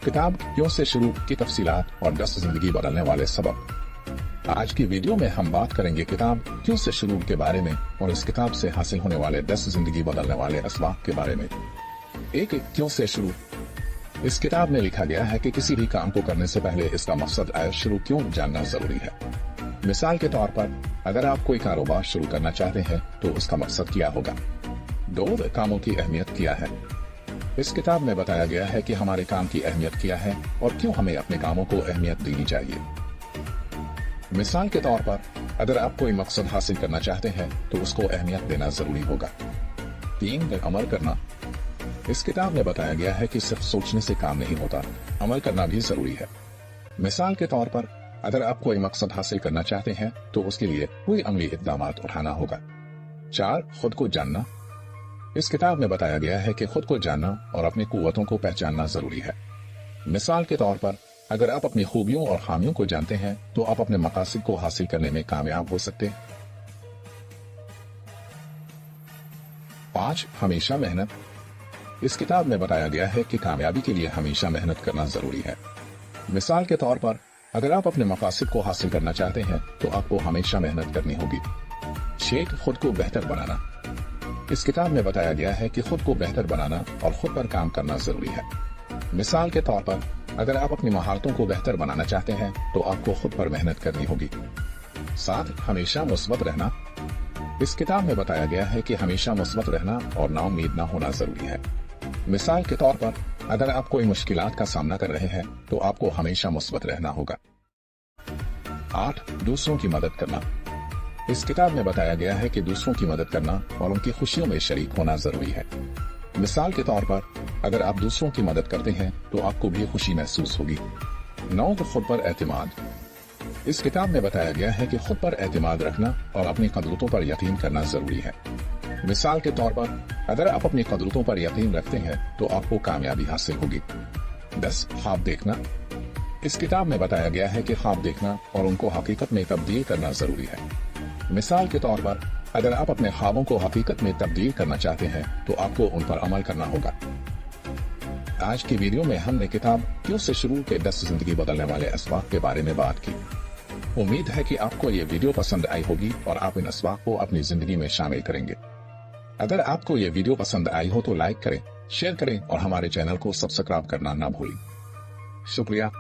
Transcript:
किताब क्यों से शुरू की तफसीलात और 10 जिंदगी बदलने वाले सबक। आज की वीडियो में हम बात करेंगे किताब क्यों से शुरू के बारे में और इस किताब से हासिल होने वाले 10 जिंदगी बदलने वाले असबाब के बारे में। एक क्यों से शुरू। इस किताब में लिखा गया है कि किसी भी काम को करने से पहले इसका मकसद शुरू क्यों जानना जरूरी है। मिसाल के तौर पर अगर आप कोई कारोबार शुरू करना चाहते हैं तो उसका मकसद क्या होगा। 2 कामों की अहमियत क्या है। इस किताब में बताया गया है कि हमारे काम की अहमियत क्या है और क्यों हमें अपने कामों को अहमियत देनी चाहिए। मिसाल के तौर पर अगर आप कोई मकसद हासिल करना चाहते हैं तो उसको अहमियत देना जरूरी होगा। 3 अमल करना। इस किताब में बताया गया है कि सिर्फ सोचने से काम नहीं होता, अमल करना भी जरूरी है। मिसाल के तौर पर अगर आप कोई मकसद हासिल करना चाहते हैं तो उसके लिए कोई अमली इक़दाम उठाना होगा। 4 खुद को जानना। इस किताब में बताया गया है कि खुद को जानना और अपनी कुव्वतों को पहचानना जरूरी है। मिसाल के तौर पर अगर आप अपनी खूबियों और खामियों को जानते हैं तो आप अपने मकासद को हासिल करने में कामयाब हो सकते हैं। 5 हमेशा मेहनत। इस किताब में बताया गया है कि कामयाबी के लिए हमेशा मेहनत करना जरूरी है। मिसाल के तौर पर अगर आप अपने मकासद को हासिल करना चाहते हैं तो आपको हमेशा मेहनत करनी होगी। 6 खुद को बेहतर बनाना। इस किताब में बताया गया है कि खुद को बेहतर बनाना और खुद पर काम करना जरूरी है। मिसाल के तौर पर अगर आप अपनी महारतों को बेहतर बनाना चाहते हैं तो आपको खुद पर मेहनत करनी होगी। 7 हमेशा मुस्बत रहना। इस किताब में बताया गया है कि हमेशा मुस्बत रहना और नाउम्मीद ना होना जरूरी है। मिसाल के तौर पर अगर आप कोई मुश्किलात का सामना कर रहे हैं तो आपको हमेशा मुस्बत रहना होगा। 8 दूसरों की मदद करना। इस किताब में बताया गया है कि दूसरों की मदद करना और उनकी खुशियों में शरीक होना जरूरी है। मिसाल के तौर पर अगर आप दूसरों की मदद करते हैं तो आपको भी खुशी महसूस होगी। 9 खुद पर एतमाद। इस किताब में बताया गया है कि खुद पर एतमाद रखना और अपनी कदरतों पर यकीन करना जरूरी है। मिसाल के तौर पर अगर आप अपनी कदरतों पर यकीन रखते हैं तो आपको कामयाबी हासिल होगी। 10 ख्वाब देखना। इस किताब में बताया गया है कि ख्वाब देखना और उनको हकीकत में तब्दील करना जरूरी है। मिसाल के तौर पर अगर आप अपने ख्वाबों को हकीकत में तब्दील करना चाहते हैं तो आपको उन पर अमल करना होगा। आज की वीडियो में हमने किताब क्यों से शुरू के 10 जिंदगी बदलने वाले असबाब के बारे में बात की। उम्मीद है कि आपको ये वीडियो पसंद आई होगी और आप इन असबाब को अपनी जिंदगी में शामिल करेंगे। अगर आपको ये वीडियो पसंद आई हो तो लाइक करें, शेयर करें और हमारे चैनल को सब्सक्राइब करना ना भूलें। शुक्रिया।